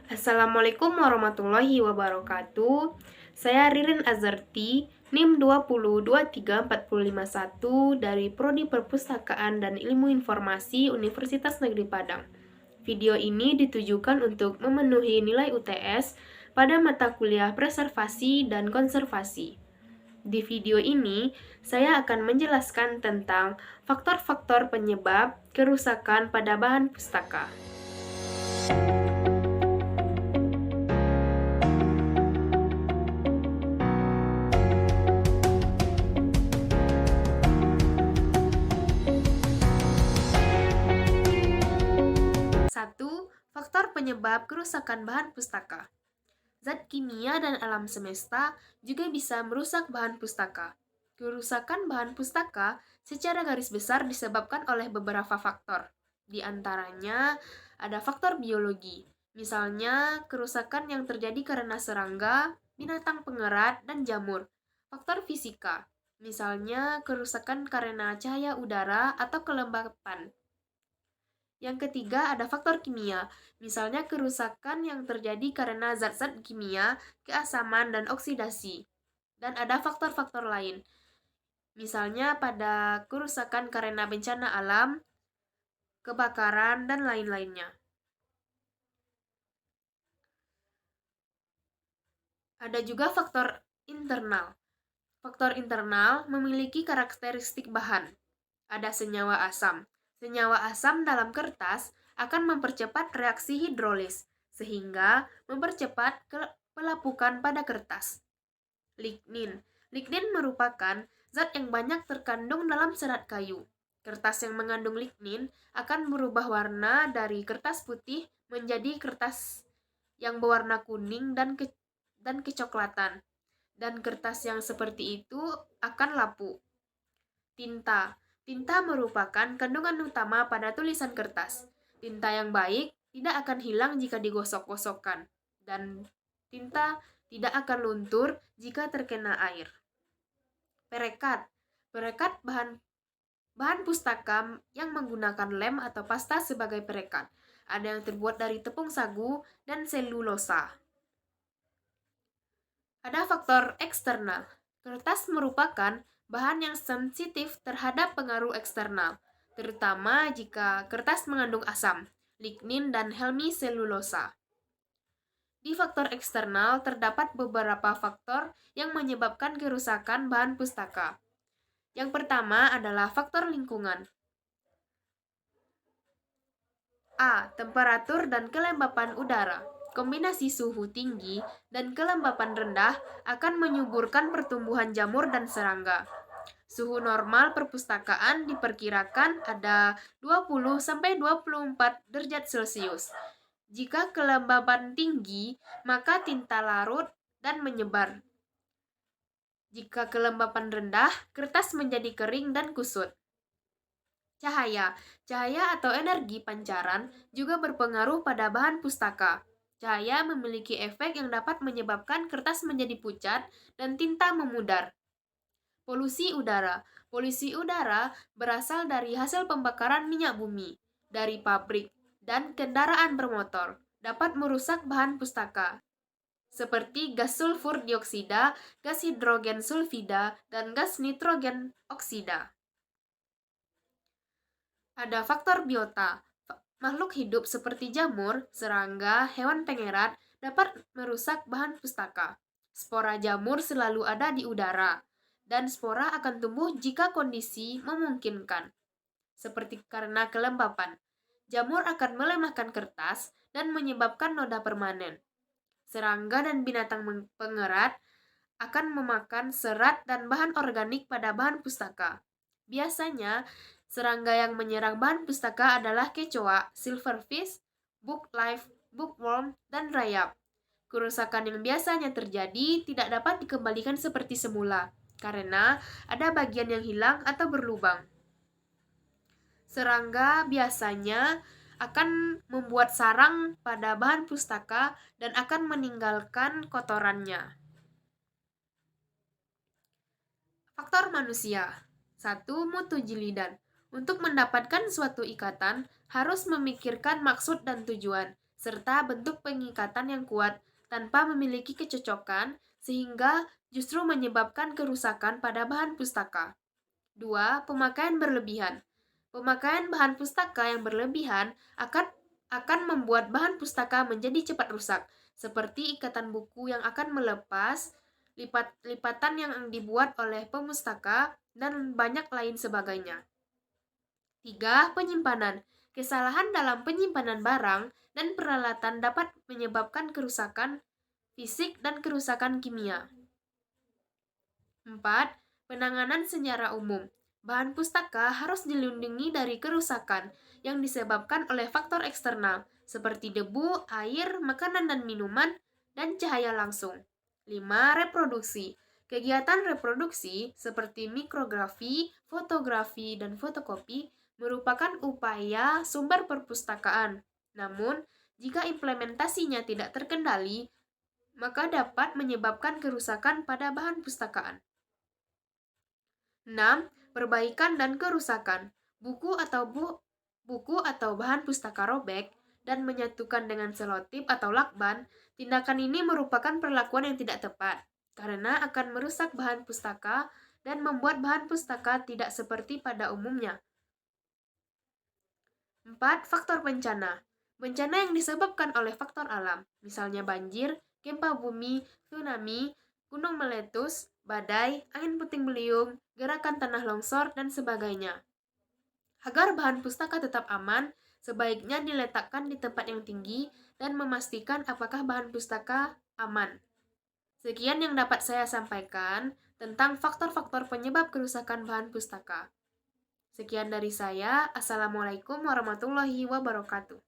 Assalamualaikum warahmatullahi wabarakatuh. Saya Ririn Azarti, NIM 2023451 dari Prodi Perpustakaan dan Ilmu Informasi Universitas Negeri Padang. Video ini ditujukan untuk memenuhi nilai UTS pada mata kuliah preservasi dan konservasi. Di video ini, saya akan menjelaskan tentang faktor-faktor penyebab kerusakan pada bahan pustaka. Satu, faktor penyebab kerusakan bahan pustaka. Zat kimia dan alam semesta juga bisa merusak bahan pustaka. Kerusakan bahan pustaka secara garis besar disebabkan oleh beberapa faktor. Di antaranya ada faktor biologi, misalnya kerusakan yang terjadi karena serangga, binatang pengerat, dan jamur. Faktor fisika, misalnya kerusakan karena cahaya udara atau kelembapan. Yang ketiga ada faktor kimia, misalnya kerusakan yang terjadi karena zat-zat kimia, keasaman, dan oksidasi. Dan ada faktor-faktor lain, misalnya pada kerusakan karena bencana alam, kebakaran, dan lain-lainnya. Ada juga faktor internal. Faktor internal memiliki karakteristik bahan. Ada senyawa asam. Senyawa asam dalam kertas akan mempercepat reaksi hidrolis, sehingga mempercepat pelapukan pada kertas. Lignin. Lignin merupakan zat yang banyak terkandung dalam serat kayu. Kertas yang mengandung lignin akan berubah warna dari kertas putih menjadi kertas yang berwarna kuning dan kecoklatan. Dan kertas yang seperti itu akan lapuk. Tinta. Tinta merupakan kandungan utama pada tulisan kertas. Tinta yang baik tidak akan hilang jika digosok-gosokkan, dan tinta tidak akan luntur jika terkena air. Perekat. Perekat bahan pustaka yang menggunakan lem atau pasta sebagai perekat. Ada yang terbuat dari tepung sagu dan selulosa. Ada faktor eksternal. Kertas merupakan bahan yang sensitif terhadap pengaruh eksternal, terutama jika kertas mengandung asam, lignin, dan hemiselulosa. Di faktor eksternal terdapat beberapa faktor yang menyebabkan kerusakan bahan pustaka. Yang pertama adalah faktor lingkungan. A. Temperatur dan kelembapan udara. Kombinasi suhu tinggi dan kelembapan rendah akan menyuburkan pertumbuhan jamur dan serangga. Suhu normal perpustakaan diperkirakan ada 20-24 derajat Celcius. Jika kelembapan tinggi, maka tinta larut dan menyebar. Jika kelembapan rendah, kertas menjadi kering dan kusut. Cahaya. Cahaya atau energi pancaran juga berpengaruh pada bahan pustaka. Cahaya memiliki efek yang dapat menyebabkan kertas menjadi pucat dan tinta memudar. Polusi udara. Polusi udara berasal dari hasil pembakaran minyak bumi, dari pabrik, dan kendaraan bermotor. Dapat merusak bahan pustaka, seperti gas sulfur dioksida, gas hidrogen sulfida, dan gas nitrogen oksida. Ada faktor biota. Makhluk hidup seperti jamur, serangga, hewan pengerat dapat merusak bahan pustaka. Spora jamur selalu ada di udara, dan spora akan tumbuh jika kondisi memungkinkan, seperti karena kelembapan. Jamur akan melemahkan kertas dan menyebabkan noda permanen. Serangga dan binatang pengerat akan memakan serat dan bahan organik pada bahan pustaka. Biasanya, serangga yang menyerang bahan pustaka adalah kecoa, silverfish, booklife, bookworm, dan rayap. Kerusakan yang biasanya terjadi tidak dapat dikembalikan seperti semula, karena ada bagian yang hilang atau berlubang. Serangga biasanya akan membuat sarang pada bahan pustaka dan akan meninggalkan kotorannya. Faktor manusia. 1. Mutu jilidan. Untuk mendapatkan suatu ikatan, harus memikirkan maksud dan tujuan. serta bentuk pengikatan yang kuat tanpa memiliki kecocokan sehingga justru menyebabkan kerusakan pada bahan pustaka. 2. Pemakaian berlebihan. Pemakaian bahan pustaka yang berlebihan akan membuat bahan pustaka menjadi cepat rusak, seperti ikatan buku yang akan melepas, lipatan yang dibuat oleh pemustaka, dan banyak lain sebagainya. 3. Penyimpanan. Kesalahan dalam penyimpanan barang dan peralatan dapat menyebabkan kerusakan fisik dan kerusakan kimia. 4. Penanganan secara umum. Bahan pustaka harus dilindungi dari kerusakan yang disebabkan oleh faktor eksternal seperti debu, air, makanan dan minuman, dan cahaya langsung. 5. Reproduksi. Kegiatan reproduksi seperti mikrografi, fotografi, dan fotokopi merupakan upaya sumber perpustakaan. Namun, jika implementasinya tidak terkendali, maka dapat menyebabkan kerusakan pada bahan pustakaan. 6. Perbaikan dan kerusakan. Buku atau bahan pustaka robek dan menyatukan dengan selotip atau lakban, tindakan ini merupakan perlakuan yang tidak tepat karena akan merusak bahan pustaka dan membuat bahan pustaka tidak seperti pada umumnya. 4. Faktor bencana. Bencana yang disebabkan oleh faktor alam, misalnya banjir, gempa bumi, tsunami, gunung meletus, badai, angin puting beliung, gerakan tanah longsor, dan sebagainya. Agar bahan pustaka tetap aman, sebaiknya diletakkan di tempat yang tinggi dan memastikan apakah bahan pustaka aman. Sekian yang dapat saya sampaikan tentang faktor-faktor penyebab kerusakan bahan pustaka. Sekian dari saya. Assalamualaikum warahmatullahi wabarakatuh.